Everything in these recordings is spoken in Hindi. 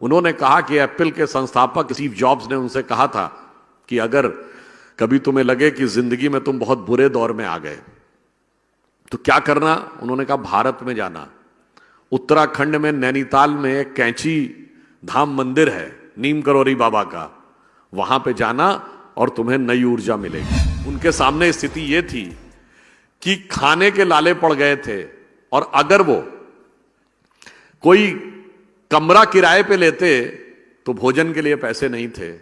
उन्होंने कहा कि एप्पल के संस्थापक स्टीव जॉब्स ने उनसे कहा था कि अगर कभी तुम्हें लगे कि जिंदगी में तुम बहुत बुरे दौर में आ गए तो क्या करना। उन्होंने कहा भारत में जाना। उत्तराखंड में नैनीताल में एक कैंची धाम मंदिर है नीम करोरी बाबा का, वहां पे जाना और तुम्हें नई ऊर्जा मिलेगी। उनके सामने स्थिति यह थी कि खाने के लाले पड़ गए थे और अगर वो कोई कमरा किराए पे लेते तो भोजन के लिए पैसे नहीं थे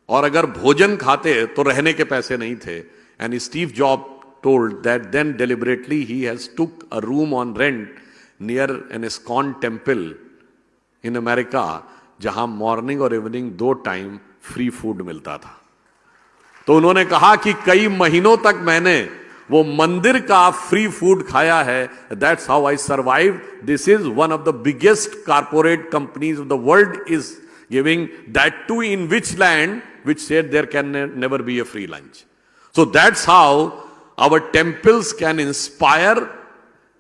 और अगर भोजन खाते तो रहने के पैसे नहीं थे। And Steve Job told that then deliberately he has took a room on rent near an ISKCON temple in America, जहां मॉर्निंग और इवनिंग 2 टाइम फ्री फूड मिलता था। तो उन्होंने कहा कि कई महीनों तक मैंने वो मंदिर का फ्री फूड खाया है। That's how I survive. This is one of the biggest corporate companies of the world is giving that to in which land which said there can never be a free lunch. So that's how our temples can inspire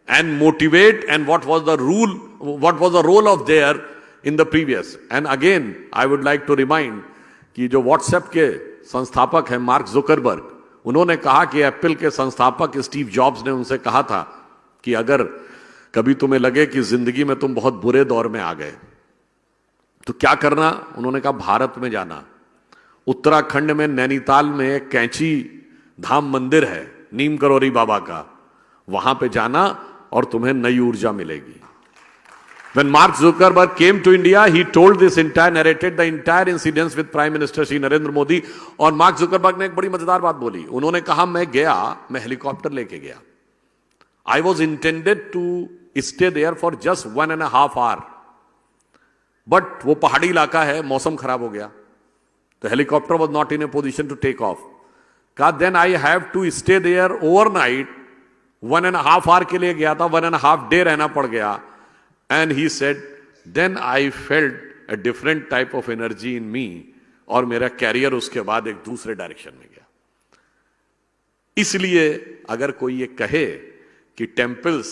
and motivate, and what was the role of there in the previous. And again I would like to remind कि जो WhatsApp के संस्थापक हैं मार्क जुकरबर्ग, उन्होंने कहा कि एप्पल के संस्थापक स्टीव जॉब्स ने उनसे कहा था कि अगर कभी तुम्हें लगे कि जिंदगी में तुम बहुत बुरे दौर में आ गए तो क्या करना। उन्होंने कहा भारत में जाना। उत्तराखंड में नैनीताल में एक कैंची धाम मंदिर है नीम करोरी बाबा का, वहां पे जाना और तुम्हें नई ऊर्जा मिलेगी। When Mark Zuckerberg came to India, he told this narrated the entire incidents with Prime Minister Shri Narendra Modi. और मार्क जुकरबर्ग ने एक बड़ी मजेदार बात बोली। उन्होंने कहा मैं हेलीकॉप्टर लेके गया। I was intended to stay there for just 1.5 hours, but वो पहाड़ी इलाका है, मौसम खराब हो गया, the helicopter was not in a position to take off. Then I have to stay there overnight. 1.5 hours के लिए गया था, 1.5 day रहना पड़ गया। And he said, then I felt a different type of energy in me, और मेरा कैरियर उसके बाद एक दूसरे डायरेक्शन में गया। इसलिए अगर कोई ये कहे कि टेम्पल्स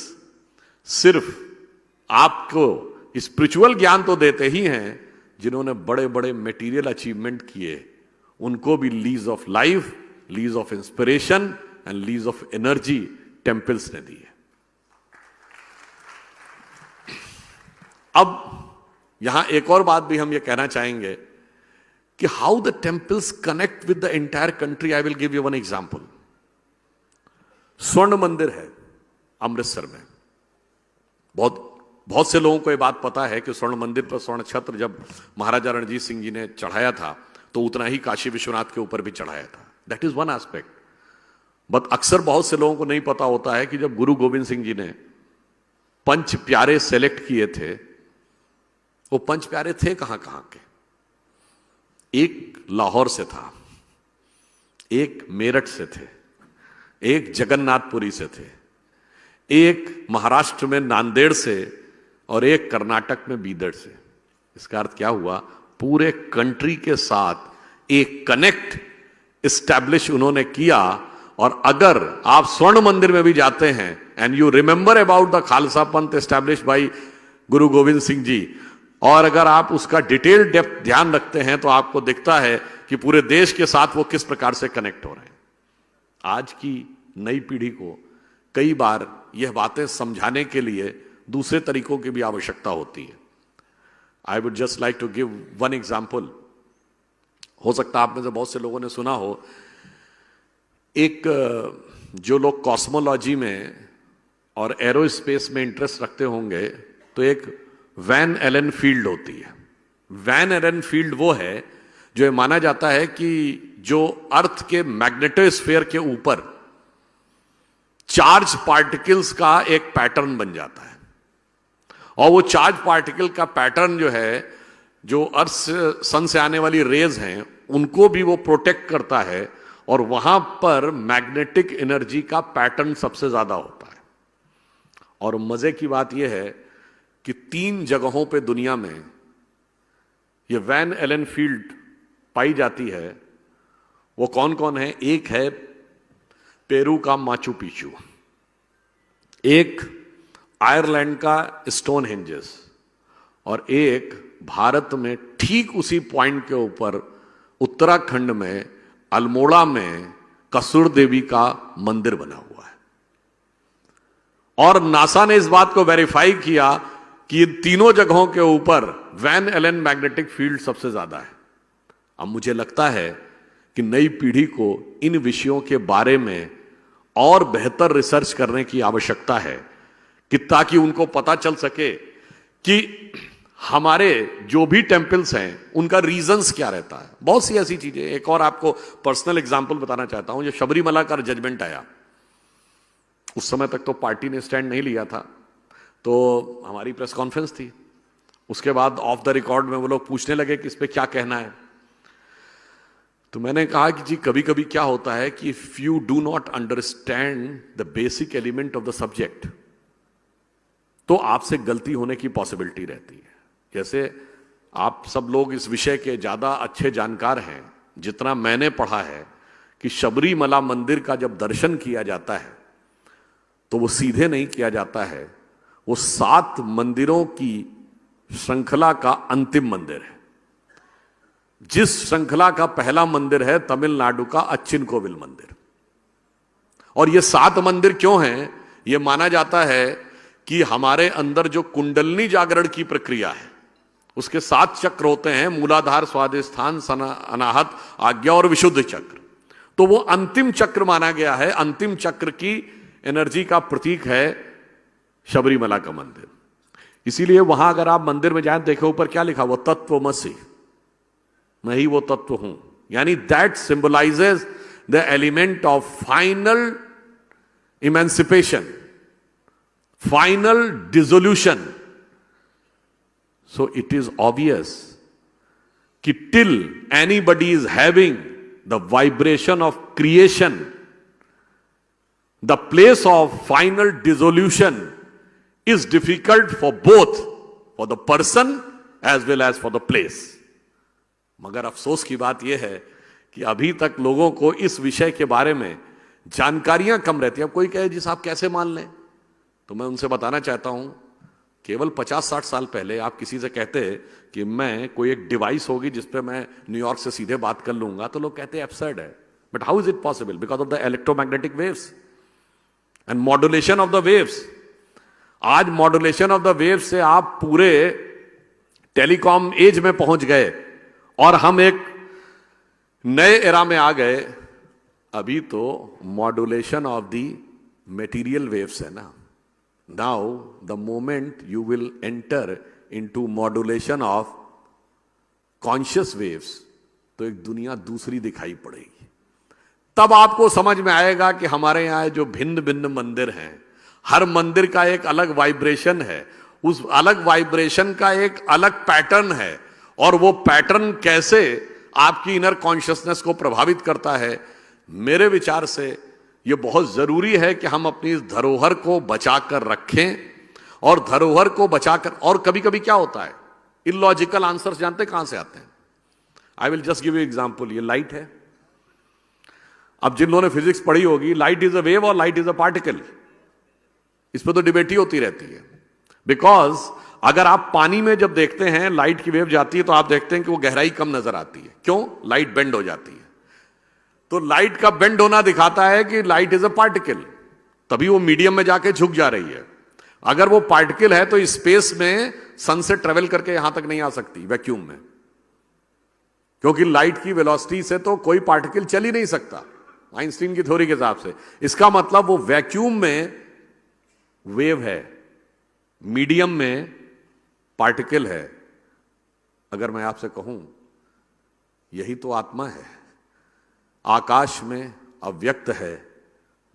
सिर्फ आपको स्पिरिचुअल ज्ञान तो देते ही हैं, जिन्होंने बड़े बड़े मटेरियल अचीवमेंट किए उनको भी lease of life, lease of inspiration and lease of energy temples ने दी है। अब यहां एक और बात भी हम ये कहना चाहेंगे कि how the temples connect with the entire country. I will give you one example. स्वर्ण मंदिर है अमृतसर में। बहुत से लोगों को यह बात पता है कि स्वर्ण मंदिर पर स्वर्ण छत्र जब महाराजा रणजीत सिंह जी ने चढ़ाया था तो उतना ही काशी विश्वनाथ के ऊपर भी चढ़ाया था। That is one aspect. But अक्सर बहुत से लोगों को नहीं पता होता है कि जब गुरु गोविंद सिंह जी ने 5 प्यारे सेलेक्ट किए थे, वो 5 प्यारे थे कहां कहां के। एक लाहौर से था, एक मेरठ से थे, एक जगन्नाथपुरी से थे, एक महाराष्ट्र में नांदेड़ से और एक कर्नाटक में बीदर से। इसका अर्थ क्या हुआ, पूरे कंट्री के साथ एक कनेक्ट एस्टैब्लिश उन्होंने किया। और अगर आप स्वर्ण मंदिर में भी जाते हैं and you remember about the Khalsa पंथ एस्टैब्लिश बाय गुरु गोविंद सिंह जी, और अगर आप उसका डिटेल डेप्थ ध्यान रखते हैं तो आपको दिखता है कि पूरे देश के साथ वो किस प्रकार से कनेक्ट हो रहे हैं। आज की नई पीढ़ी को कई बार यह बातें समझाने के लिए दूसरे तरीकों की भी आवश्यकता होती है। I would just like to give one example. हो सकता है आप में से बहुत से लोगों ने सुना हो, एक जो लोग कॉस्मोलॉजी में और एरोस्पेस में इंटरेस्ट रखते होंगे तो एक वैन एलन फील्ड होती है। वैन एलन फील्ड वो है जो ये माना जाता है कि जो अर्थ के मैग्नेटोस्फीयर के ऊपर चार्ज पार्टिकल्स का एक पैटर्न बन जाता है, और वो चार्ज पार्टिकल का पैटर्न जो है, जो अर्थ से सन से आने वाली रेज हैं उनको भी वो प्रोटेक्ट करता है, और वहां पर मैग्नेटिक एनर्जी का पैटर्न सबसे ज्यादा होता है। और मजे की बात यह है कि 3 जगहों पे दुनिया में ये वैन एलन फील्ड पाई जाती है। वो कौन कौन है? एक है पेरू का माचू पिचू, एक आयरलैंड का स्टोन हेंजेस, और एक भारत में ठीक उसी पॉइंट के ऊपर उत्तराखंड में अल्मोड़ा में कसुर देवी का मंदिर बना हुआ है। और नासा ने इस बात को वेरीफाई किया कि इन तीनों जगहों के ऊपर वैन एलन मैग्नेटिक फील्ड सबसे ज्यादा है। अब मुझे लगता है कि नई पीढ़ी को इन विषयों के बारे में और बेहतर रिसर्च करने की आवश्यकता है कि ताकि उनको पता चल सके कि हमारे जो भी टेम्पल्स हैं उनका रीजंस क्या रहता है। बहुत सी ऐसी चीजें। एक और आपको पर्सनल एग्जांपल बताना चाहता हूं। जो शबरीमला का जजमेंट आया, उस समय तक तो पार्टी ने स्टैंड नहीं लिया था, तो हमारी प्रेस कॉन्फ्रेंस थी। उसके बाद ऑफ द रिकॉर्ड में वो लोग पूछने लगे कि इस पे क्या कहना है। तो मैंने कहा कि जी कभी कभी क्या होता है कि if you do not understand the basic element of the subject, तो आपसे गलती होने की पॉसिबिलिटी रहती है। जैसे आप सब लोग इस विषय के ज्यादा अच्छे जानकार हैं जितना मैंने पढ़ा है कि शबरीमला मंदिर का जब दर्शन किया जाता है तो वो सीधे नहीं किया जाता है, वो 7 मंदिरों की श्रृंखला का अंतिम मंदिर है। जिस श्रृंखला का पहला मंदिर है तमिलनाडु का अच्चिन कोविल मंदिर। और ये 7 मंदिर क्यों हैं? ये माना जाता है कि हमारे अंदर जो कुंडलनी जागरण की प्रक्रिया है उसके 7 चक्र होते हैं, मूलाधार, स्वादिष्ठान, अनाहत, आज्ञा और विशुद्ध चक्र। तो वो अंतिम चक्र माना गया है, अंतिम चक्र की एनर्जी का प्रतीक है शबरीमला का मंदिर। इसीलिए वहां अगर आप मंदिर में जाएं, देखो ऊपर क्या लिखा, वो तत्वमसि, मैं ही वो तत्व हूं। यानी that symbolises the element of final emancipation, final dissolution. So it is obvious कि till anybody is having the vibration of creation, the place of final dissolution is difficult for both, for the person as well as for the place. मगर अफसोस की बात यह है कि अभी तक लोगों को इस विषय के बारे में जानकारियां कम रहती है। अब कोई कहे जी साहब कैसे मान लें, तो मैं उनसे बताना चाहता हूं, केवल 50-60 साल पहले आप किसी से कहते कि मैं कोई एक डिवाइस होगी जिस पे मैं न्यूयॉर्क से सीधे बात कर लूंगा, तो लोग कहते हैं एब्सर्ड है। But how is it possible? Because of the electromagnetic waves and modulation of the waves. आज मॉड्यूलेशन ऑफ द वेव्स से आप पूरे टेलीकॉम एज में पहुंच गए और हम एक नए एरा में आ गए। अभी तो modulation of the material waves है ना। Now, the moment you will enter into modulation of conscious waves, तो एक दुनिया दूसरी दिखाई पड़ेगी। तब आपको समझ में आएगा कि हमारे यहां जो भिन्न भिन्न मंदिर हैं, हर मंदिर का एक अलग वाइब्रेशन है, उस अलग वाइब्रेशन का एक अलग पैटर्न है, और वो पैटर्न कैसे आपकी इनर कॉन्शियसनेस को प्रभावित करता है। मेरे विचार से ये बहुत जरूरी है कि हम अपनी इस धरोहर को बचाकर रखें, और धरोहर को बचाकर। और कभी कभी क्या होता है, इलॉजिकल आंसर्स जानते कहां से आते हैं? I will just give you example. ये लाइट है। अब जिन लोगों ने फिजिक्स पढ़ी होगी, लाइट इज अ वेव और लाइट इज अ पार्टिकल, इस पर तो डिबेट ही होती रहती है। बिकॉज अगर आप पानी में जब देखते हैं लाइट की वेव जाती है तो आप देखते हैं कि वो गहराई कम नजर आती है। क्यों? लाइट बेंड हो जाती है। तो लाइट का बेंड होना दिखाता है कि लाइट इज अ पार्टिकल, तभी वो मीडियम में जाके झुक जा रही है। अगर वो पार्टिकल है तो स्पेस में सन से ट्रेवल करके यहां तक नहीं आ सकती वैक्यूम में, क्योंकि लाइट की वेलोसिटी से तो कोई पार्टिकल चल ही नहीं सकता आइंस्टीन की थ्योरी के हिसाब से। इसका मतलब वो वैक्यूम में वेव है, मीडियम में पार्टिकल है। अगर मैं आपसे कहूं यही तो आत्मा है, आकाश में अव्यक्त है,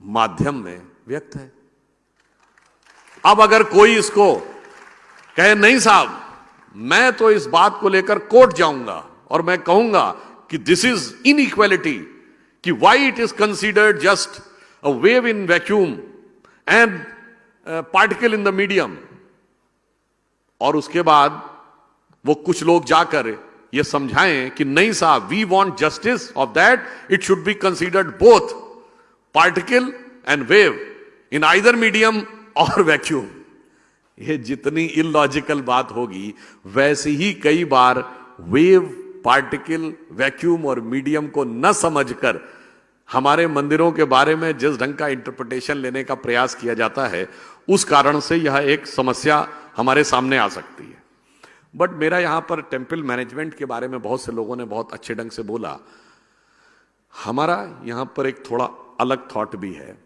माध्यम में व्यक्त है। अब अगर कोई इसको कहे नहीं साहब मैं तो इस बात को लेकर कोर्ट जाऊंगा और मैं कहूंगा कि दिस इज इनइक्वालिटी, कि why it is considered just a wave in vacuum and particle in the medium, और उसके बाद वो कुछ लोग जाकर ये समझाएं कि नहीं साहब we want justice of that, it should be considered both particle and wave in either medium और वैक्यूम। ये जितनी इलॉजिकल बात होगी, वैसी ही कई बार वेव, पार्टिकल, वैक्यूम और मीडियम को न समझकर हमारे मंदिरों के बारे में जिस ढंग का इंटरप्रिटेशन लेने का प्रयास किया जाता है, उस कारण से यह एक समस्या हमारे सामने आ सकती है। बट मेरा यहां पर टेम्पल मैनेजमेंट के बारे में बहुत से लोगों ने बहुत अच्छे ढंग से बोला। हमारा यहां पर एक थोड़ा अलग थॉट भी है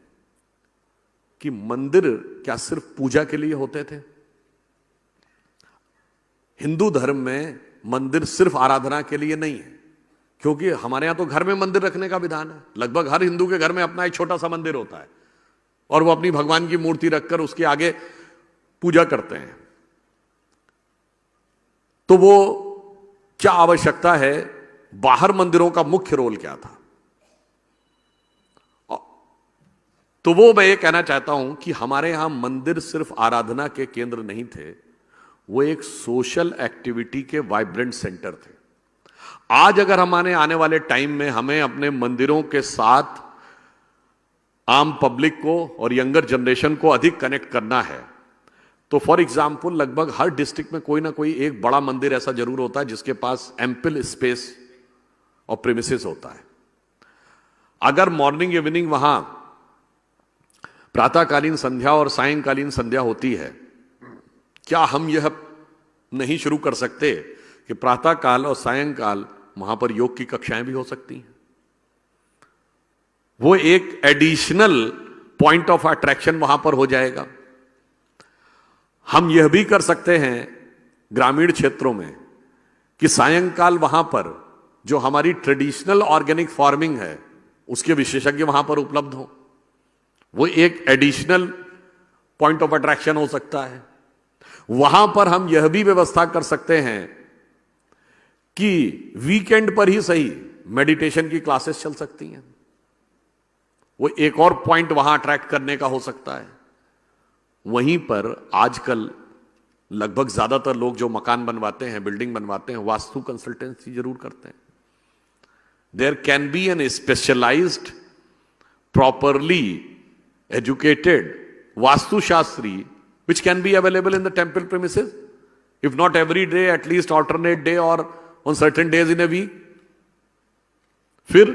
कि मंदिर क्या सिर्फ पूजा के लिए होते थे? हिंदू धर्म में मंदिर सिर्फ आराधना के लिए नहीं है, क्योंकि हमारे यहां तो घर में मंदिर रखने का विधान है। लगभग हर हिंदू के घर में अपना एक छोटा सा मंदिर होता है और वो अपनी भगवान की मूर्ति रखकर उसके आगे पूजा करते हैं। तो वो क्या आवश्यकता है? बाहर मंदिरों का मुख्य रोल क्या था? तो वो मैं ये कहना चाहता हूं कि हमारे यहां मंदिर सिर्फ आराधना के केंद्र नहीं थे, वो एक सोशल एक्टिविटी के वाइब्रेंट सेंटर थे। आज अगर हमारे आने वाले टाइम में हमें अपने मंदिरों के साथ आम पब्लिक को और यंगर जनरेशन को अधिक कनेक्ट करना है, तो फॉर एग्जाम्पल लगभग हर डिस्ट्रिक्ट में कोई ना कोई एक बड़ा मंदिर ऐसा जरूर होता है जिसके पास एम्पल स्पेस और प्रीमिसेस होता है। अगर मॉर्निंग इवनिंग वहां प्रातःकालीन संध्या और सायंकालीन संध्या होती है, क्या हम यह नहीं शुरू कर सकते कि प्रातःकाल और सायंकाल वहां पर योग की कक्षाएं भी हो सकती हैं? वो एक एडिशनल पॉइंट ऑफ अट्रैक्शन वहां पर हो जाएगा। हम यह भी कर सकते हैं ग्रामीण क्षेत्रों में कि सायंकाल वहां पर जो हमारी ट्रेडिशनल ऑर्गेनिक फार्मिंग है उसके विशेषज्ञ वहां पर उपलब्ध हो। वो एक एडिशनल पॉइंट ऑफ अट्रैक्शन हो सकता है। वहां पर हम यह भी व्यवस्था कर सकते हैं कि वीकेंड पर ही सही मेडिटेशन की क्लासेस चल सकती हैं। वो एक और पॉइंट वहां अट्रैक्ट करने का हो सकता है। वहीं पर आजकल लगभग ज्यादातर लोग जो मकान बनवाते हैं, बिल्डिंग बनवाते हैं, वास्तु कंसल्टेंसी जरूर करते हैं। There can be an specialized, properly educated vastu shastri which can be available in the temple premises, if not every day, at least alternate day or on certain days in a week. फिर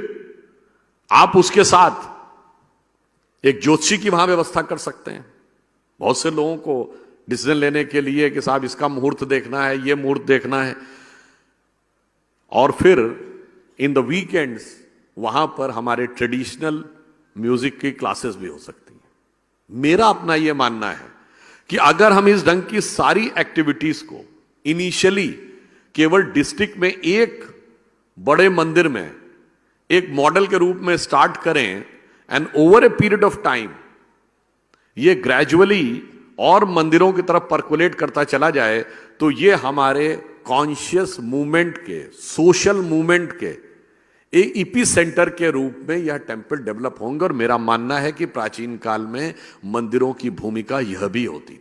आप उसके साथ एक ज्योतिषी की वहां व्यवस्था कर सकते हैं। बहुत से लोगों को डिसीजन लेने के लिए कि साहब इसका मुहूर्त देखना है, ये मुहूर्त देखना है, और फिर इन द वीकेंड्स वहां पर हमारे ट्रेडिशनल म्यूजिक की क्लासेस भी हो सकती हैं। मेरा अपना यह मानना है कि अगर हम इस ढंग की सारी एक्टिविटीज को इनिशियली केवल डिस्ट्रिक्ट में एक बड़े मंदिर में एक मॉडल के रूप में स्टार्ट करें and over a period of time ये ग्रेजुअली और मंदिरों की तरफ पर्कुलेट करता चला जाए, तो ये हमारे कॉन्शियस मूवमेंट के, सोशल मूवमेंट के एक ईपी सेंटर के रूप में यह टेम्पल डेवलप होंगे। और मेरा मानना है कि प्राचीन काल में मंदिरों की भूमिका यह भी होती।